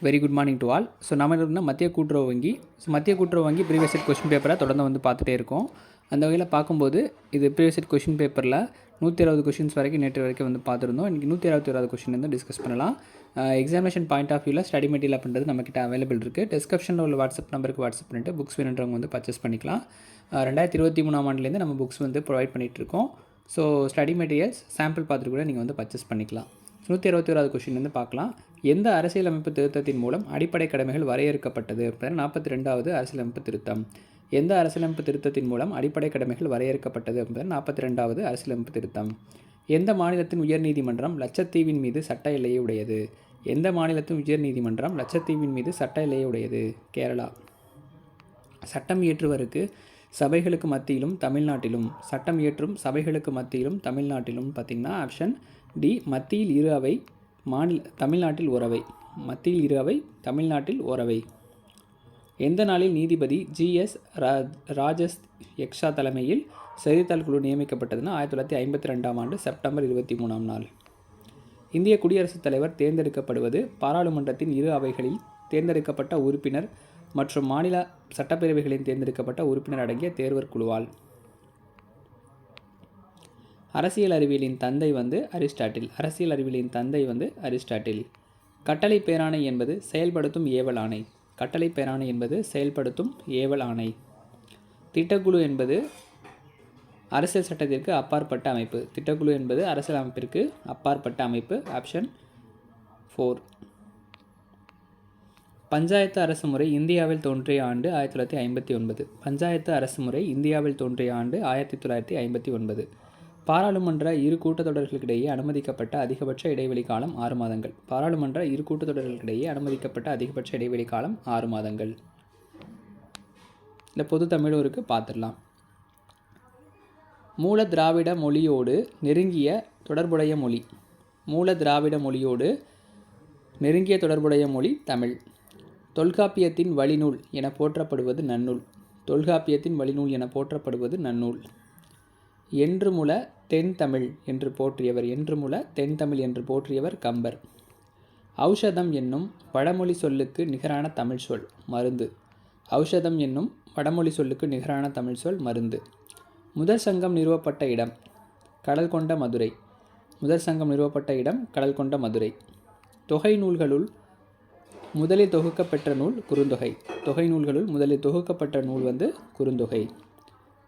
Very good morning to all. So நம்ம இருந்தால் மத்திய கூட்டுறவு வங்கி. ஸோ மத்திய கூட்டுறவு வங்கி ப்ரீவியஸ் இயர் கொஸ்டின் பேப்பரை தொடர்ந்து வந்து பார்த்துட்டே இருக்கோம். அந்த வகையில் பார்க்கும்போது இது ப்ரீவியஸ் இயர் கொஸ்டின் பேப்பரில் 120 கொஷின்ஸ் வரைக்கும் நேற்று வரைக்கும் வந்து பார்த்துருந்தோம். இன்றைக்கி 121 கொஸ்டின் வந்து டிஸ்கஸ் பண்ணலாம். எக்ஸாமினேஷன் பாயிண்ட் ஆஃப் வியூவில் ஸ்டடி மெட்டீரியல் அப்படின்றது நம்மக்கிட்ட அவைலபிள் இருக்குது. டிஸ்கிரிப்ஷனில் உள்ள வாட்ஸ்அப் நம்பருக்கு வாட்ஸ்அப் பண்ணிவிட்டு புக்ஸ் வேணுன்றவங்க வந்து பர்ச்சேஸ் பண்ணிக்கலாம். 2023 ஆண்டுலேருந்து நம்ம புக்ஸ் வந்து ப்ரொவைட் பண்ணிகிட்ருக்கோம். ஸோ ஸ்டடி மெட்டீரியல்ஸ் சாம்பிள் பார்த்துட்டு கூட நீங்கள் வந்து பர்ச்சேஸ் பண்ணிக்கலாம். 121 கொஸ்டின் வந்து பார்க்கலாம். எந்த அரசியலமைப்பு திருத்தத்தின் மூலம் அடிப்படை கடமைகள் வரையறுக்கப்பட்டது? 42வது அரசியலமைப்பு திருத்தம். எந்த அரசியலமைப்பு திருத்தத்தின் மூலம் அடிப்படை கடமைகள் வரையறுக்கப்பட்டது? 42வது அரசியலமைப்பு திருத்தம். எந்த மாநிலத்தின் உயர்நீதிமன்றம் லட்சத்தீவின் மீது சட்ட எல்லையை உடையது? எந்த மாநிலத்தின் உயர்நீதிமன்றம் லட்சத்தீவின் மீது சட்ட எல்லையை உடையது? கேரளா. சட்டம் இயற்றுவருக்கு சபைகளுக்கு மத்தியிலும் தமிழ்நாட்டிலும். சட்டம் இயற்றும் சபைகளுக்கு மத்தியிலும் தமிழ்நாட்டிலும் பார்த்திங்கன்னா ஆப்ஷன் டி, மத்தியில் இரு அவை, தமிழ்நாட்டில் ஓரவை. மத்தியில் இரு அவை, தமிழ்நாட்டில் ஓரவை. எந்த நாளில் நீதிபதி ஜிஎஸ் ராஜஸ் எக்ஷா தலைமையில் செய்தித்தாள் குழு நியமிக்கப்பட்டதுன்னா 1952ஆம் ஆண்டு செப்டம்பர் 23ஆம் நாள். இந்திய குடியரசுத் தலைவர் தேர்ந்தெடுக்கப்படுவது பாராளுமன்றத்தின் இரு அவைகளில் தேர்ந்தெடுக்கப்பட்ட உறுப்பினர் மற்றும் மாநில சட்டப்பேரவைகளின் தேர்ந்தெடுக்கப்பட்ட உறுப்பினர் அடங்கிய தேர்வர் குழுவால். அரசியல் அறிவியலின் தந்தை வந்து அரிஸ்டாட்டில். அரசியல் அறிவியலின் தந்தை வந்து அரிஸ்டாட்டில். கட்டளை பேராணை என்பது செயல்படுத்தும் ஏவல் ஆணை. கட்டளை பேராணை என்பது செயல்படுத்தும் ஏவல் ஆணை. திட்டக்குழு என்பது அரசியல் சட்டத்திற்கு அப்பாற்பட்ட அமைப்பு. திட்டக்குழு என்பது அரசியல் அமைப்பிற்கு அப்பாற்பட்ட அமைப்பு. ஆப்ஷன் 4. பஞ்சாயத்து அரசு முறை இந்தியாவில் தோன்றிய ஆண்டு 1959. பஞ்சாயத்து அரசு முறை இந்தியாவில் தோன்றிய ஆண்டு 1959. பாராளுமன்ற இரு கூட்டத்தொடர்களுக்கிடையே அனுமதிக்கப்பட்ட அதிகபட்ச இடைவெளி காலம் 6 மாதங்கள். பாராளுமன்ற இரு கூட்டத்தொடர்களுக்கிடையே அனுமதிக்கப்பட்ட அதிகபட்ச இடைவெளி காலம் 6 மாதங்கள். இந்த பொது தமிழும் இருக்குது, பார்த்துடலாம். மூல திராவிட மொழியோடு நெருங்கிய தொடர்புடைய மொழி. மூல திராவிட மொழியோடு நெருங்கிய தொடர்புடைய மொழி தமிழ். தொல்காப்பியத்தின் வழிநூல் என போற்றப்படுவது நன்னூல். தொல்காப்பியத்தின் வழிநூல் என போற்றப்படுவது நன்னூல். என்றுமுல தென் தமிழ் என்று போற்றியவர். என்றுமுல தென் தமிழ் என்று போற்றியவர் கம்பர். ஔஷதம் என்னும் வடமொழி சொல்லுக்கு நிகரான தமிழ் சொல் மருந்து. ஔஷதம் என்னும் வடமொழி சொல்லுக்கு நிகரான தமிழ் சொல் மருந்து. முதற் சங்கம் நிறுவப்பட்ட இடம் கடல் கொண்ட மதுரை. முதற் சங்கம் நிறுவப்பட்ட இடம் கடல் கொண்ட மதுரை. தொகை நூல்களுள் முதலில் தொகுக்கப்பெற்ற நூல் குறுந்தொகை. தொகை நூல்களுள் முதலில் தொகுக்கப்பட்ட நூல் வந்து குறுந்தொகை.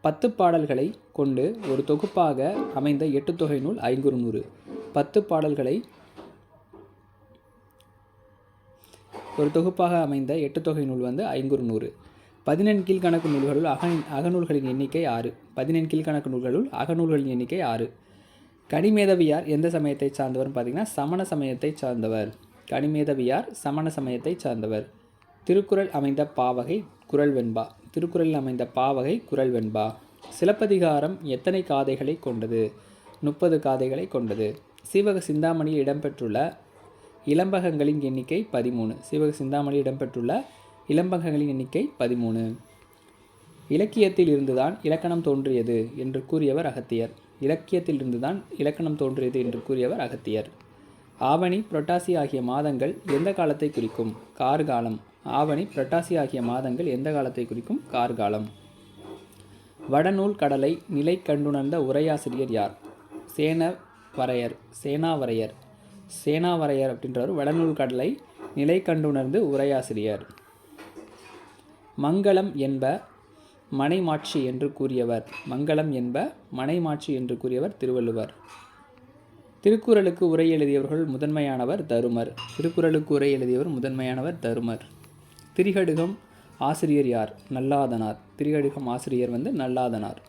10 பாடல்களை கொண்டு ஒரு தொகுப்பாக அமைந்த 8 தொகை நூல் ஐங்குறுநூறு. 10 பாடல்களை ஒரு தொகுப்பாக அமைந்த 8 தொகை நூல் வந்து ஐங்குறுநூறு. 17 கீழ்கணக்கு நூல்களுள் அகநூல்களின் எண்ணிக்கை 6. 17 கீழ்கணக்கு நூல்களுள் அகநூல்களின் எண்ணிக்கை 6. கனிமேதவியார் எந்த சமயத்தை சார்ந்தவர் பார்த்தீங்கன்னா சமண சமயத்தை சார்ந்தவர். கனிமேதவியார் சமண சமயத்தை சார்ந்தவர். திருக்குறள் அமைந்த பாவகை குறள் வெண்பா. திருக்குறளில் அமைந்த பாவகை குறள் வெண்பா. சிலப்பதிகாரம் எத்தனை காதைகளை கொண்டது? 30 காதைகளை கொண்டது. சீவக சிந்தாமணியில் இடம்பெற்றுள்ள இலம்பகங்களின் எண்ணிக்கை 13. சீவக சிந்தாமணியில் இடம்பெற்றுள்ள இலம்பகங்களின் எண்ணிக்கை 13. இலக்கியத்தில் இருந்துதான் இலக்கணம் தோன்றியது என்று கூறியவர் அகத்தியர். இலக்கியத்தில் இருந்துதான் இலக்கணம் தோன்றியது என்று கூறியவர் அகத்தியர். ஆவணி புரட்டாசி ஆகிய மாதங்கள் எந்த காலத்தை குறிக்கும்? கார்காலம். ஆவணி புரட்டாசி ஆகிய மாதங்கள் எந்த காலத்தை குறிக்கும்? கார்காலம். வடநூல் கடலை நிலை கண்டுணர்ந்த உரையாசிரியர் யார்? சேனாவரையர். சேனாவரையர் அப்படின்றவர் வடநூல் கடலை நிலை கண்டுணர்ந்து உரையாசிரியர். மங்களம் என்ப மனைமாட்சி என்று கூறியவர். மங்களம் என்ப மனைமாட்சி என்று கூறியவர் திருவள்ளுவர். திருக்குறளுக்கு உரை எழுதியவர்கள் முதன்மையானவர் தருமர். திருக்குறளுக்கு உரை எழுதியவர் முதன்மையானவர் தருமர். திரிகடுகம் ஆசிரியர் யார்? நல்லாதனார். திரிகடுகம் ஆசிரியர் வந்து நல்லாதனார்.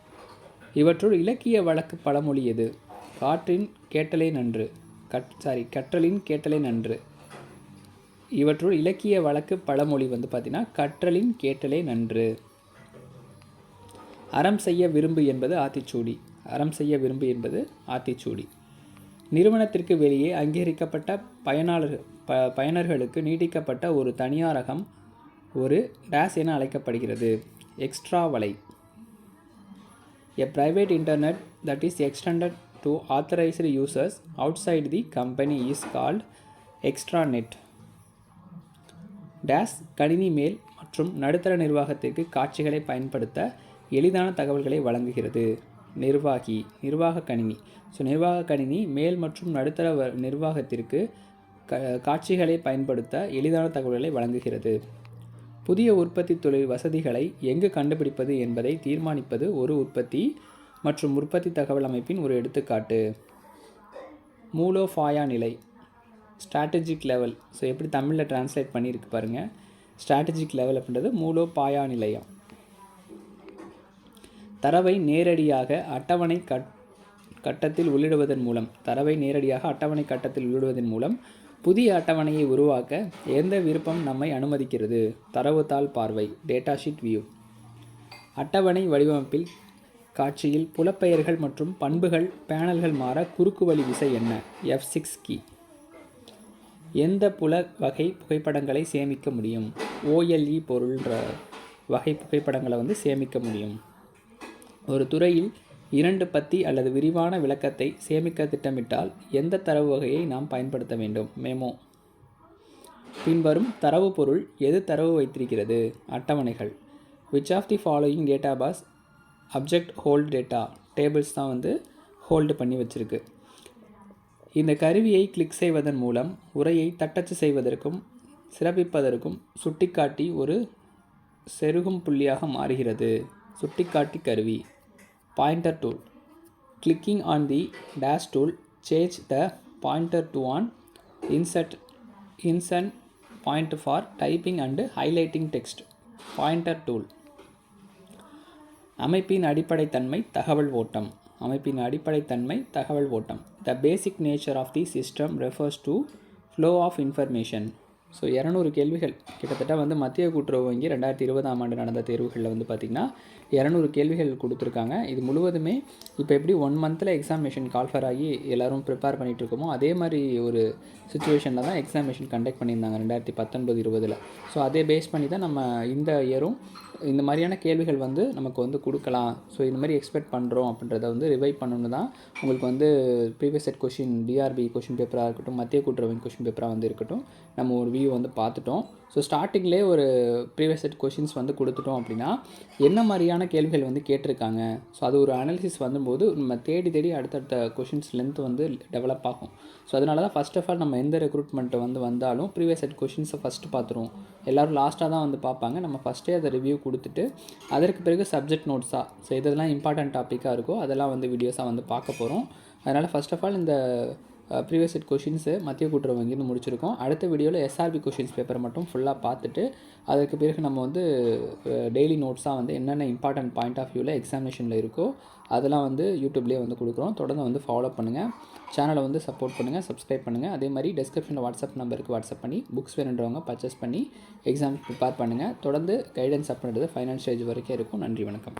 இவற்றுள் இலக்கிய வழக்கு பழமொழி எது? கற்றலின் கேட்டலே நன்று. இவற்றுள் இலக்கிய வழக்கு பழமொழி வந்து பார்த்தீங்கன்னா கற்றலின் கேட்டலே நன்று. அறம் செய்ய விரும்பு என்பது ஆத்திச்சூடி. அறம் செய்ய விரும்பு என்பது ஆத்திச்சூடி. நிறுவனத்திற்கு வெளியே அங்கீகரிக்கப்பட்ட பயனர்களுக்கு நீட்டிக்கப்பட்ட ஒரு தனியாரகம் ஒரு டேஸ் என அழைக்கப்படுகிறது. எக்ஸ்ட்ரா வலை. A private internet that is extended to authorized users outside the company is called extranet. Days கணினி மேல் மற்றும் நடுத்தர நிர்வாகத்திற்கு காட்சிகளை பயன்படுத்த எளிதான தகவல்களை வழங்குகிறது. நிர்வாக கணினி. ஸோ நிர்வாக கணினி மேல் மற்றும் நடுத்தர நிர்வாகத்திற்கு காட்சிகளை பயன்படுத்த எளிதான தகவல்களை வழங்குகிறது. புதிய உற்பத்தி தொழில் வசதிகளை எங்கு கண்டுபிடிப்பது என்பதை தீர்மானிப்பது ஒரு உற்பத்தி மற்றும் உற்பத்தி தகவல் அமைப்பின் ஒரு எடுத்துக்காட்டு. மூலோபாய நிலை, ஸ்ட்ராட்டஜிக் லெவல். ஸோ எப்படி தமிழில் டிரான்ஸ்லேட் பண்ணியிருக்கு பாருங்கள். ஸ்ட்ராட்டஜிக் லெவல் அப்படின்றது மூலோபாய நிலையம். தரவை நேரடியாக அட்டவணை கட்டத்தில் உள்ளிடுவதன் மூலம் புதிய அட்டவணையை உருவாக்க எந்த விருப்பம் நம்மை அனுமதிக்கிறது? தரவுத்தாள் பார்வை, டேட்டா ஷீட் வியூ. அட்டவணை வடிவமைப்பில் காட்சியில் புலப்பெயர்கள் மற்றும் பண்புகள் பேனல்கள் மாற குறுக்கு வழி விசை என்ன? F6 key. எந்த புல வகை புகைப்படங்களை சேமிக்க முடியும்? OLE பொருள்ன்ற வகை புகைப்படங்களை சேமிக்க முடியும். ஒரு துறையில் 2 பத்தி அல்லது விரிவான விளக்கத்தை சேமிக்க திட்டமிட்டால் எந்த தரவு வகையை நாம் பயன்படுத்த வேண்டும்? மெமோ. பின்வரும் தரவு பொருள் எது தரவு வைத்திருக்கிறது? அட்டவணைகள். Which of the following data pass object hold data? Tables தான் ஹோல்டு பண்ணி வச்சுருக்கு. இந்த கருவியை கிளிக் செய்வதன் மூலம் உரையை தட்டச்சு செய்வதற்கும் சிறப்பிப்பதற்கும் சுட்டிக்காட்டி ஒரு செருகும் புள்ளியாக மாறுகிறது. சுட்டிக்காட்டி கருவி. Pointer tool. Clicking on the dash tool change the pointer to an insert point for typing and highlighting text. Pointer tool. அமைப்பின் அடிப்படைத்தன்மை தகவல் ஓட்டம். The basic nature of the system refers to flow of information. So 200 கேள்விகள் கிட்டத்தட்ட மத்திய கூட்டுறவு வங்கி 2020ஆம் ஆண்டு நடந்த தேர்வுகளில் பார்த்திங்கன்னா 200 கேள்விகள் கொடுத்துருக்காங்க. இது முழுவதுமே இப்போ எப்படி 1 மந்தில் எக்ஸாமினேஷன் கால்ஃபர் ஆகி எல்லோரும் ப்ரிப்பேர் பண்ணிகிட்ருக்கோமோ அதே மாதிரி ஒரு சுச்சுவேஷனில் தான் எக்ஸாமினேஷன் கண்டக்ட் பண்ணியிருந்தாங்க 2019-20. ஸோ அதே பேஸ் பண்ணி தான் நம்ம இந்த இயரும் இந்த மாதிரியான கேள்விகள் நமக்கு கொடுக்கலாம். ஸோ இந்த மாதிரி எக்ஸ்பெக்ட் பண்ணுறோம் அப்படின்றத ரிவைவ் பண்ணணுன்னு தான் உங்களுக்கு previous set question TRB question பேப்பராக இருக்கட்டும், மத்திய கூட்டுறவு கொஷின் பேப்பராக இருக்கட்டும், நம்ம ஒரு வியூ பார்த்துட்டோம். ஸோ ஸ்டார்டிங்லேயே ஒரு ப்ரீவியஸ் செட் கொஷின்ஸ் கொடுத்துட்டோம் அப்படின்னா என்ன மாதிரியான கேள்விகள் கேட்டிருக்காங்க. ஸோ அது ஒரு அனாலிசிஸ் வரும்போது நம்ம தேடி அடுத்தடுத்த கொஷின்ஸ் லென்த் டெவலப் ஆகும். ஸோ அதனால தான் ஃபஸ்ட் ஆஃப் ஆல் நம்ம எந்த ரெக்ரூட்மெண்ட்டை வந்தாலும் ப்ரீவியஸ் செட் கொஷின்ஸை ஃபஸ்ட்டு பார்த்துருவோம். எல்லோரும் லாஸ்ட்டாக தான் பார்ப்பாங்க. நம்ம ஃபஸ்ட்டே அதை ரிவ்யூ கொடுத்துட்டு அதற்கு பிறகு சப்ஜெக்ட் நோட்ஸாக ஸோ இதெல்லாம் இம்பார்ட்டன்ட் டாப்பிக்காக இருக்கோ அதெல்லாம் வீடியோஸாக பார்க்க போகிறோம். அதனால் ஃபஸ்ட் ஆஃப் ஆல் இந்த ப்ரீவியஸ் செட் கொஷின்ஸு மத்திய கூட்டுறவு வங்கின்னு முடிச்சிருக்கோம். அடுத்த வீடியோவில் எஸ்ஆர்பி கொஷின்ஸ் பேப்பரை மட்டும் ஃபுல்லாக பார்த்துட்டு அதுக்கு பிறகு நம்ம டெய்லி நோட்ஸாக என்னென்ன இம்பார்ட்டன்ட் பாயிண்ட் ஆஃப் வியூவில் எக்ஸாமினேஷனில் இருக்கோ அதெல்லாம் யூடியூப்லேயே கொடுக்குறோம். தொடர்ந்து ஃபாலோ பண்ணுங்கள். சேனலை சப்போர்ட் பண்ணுங்கள், சப்ஸ்கிரைப் பண்ணுங்கள். அதே மாதிரி டிஸ்கிரிப்ஷனில் வாட்ஸ்அப் நம்பருக்கு வாட்ஸ்அப் பண்ணி புக்ஸ் வேணுன்றவங்க பர்ச்சேஸ் பண்ணி எக்ஸாம் ப்ரிப்பேர் பண்ணுங்கள். தொடர்ந்து கைடன்ஸ் அப்படின்றது ஃபைனல் ஸ்டேஜ் வரைக்கும் இருக்கும். நன்றி, வணக்கம்.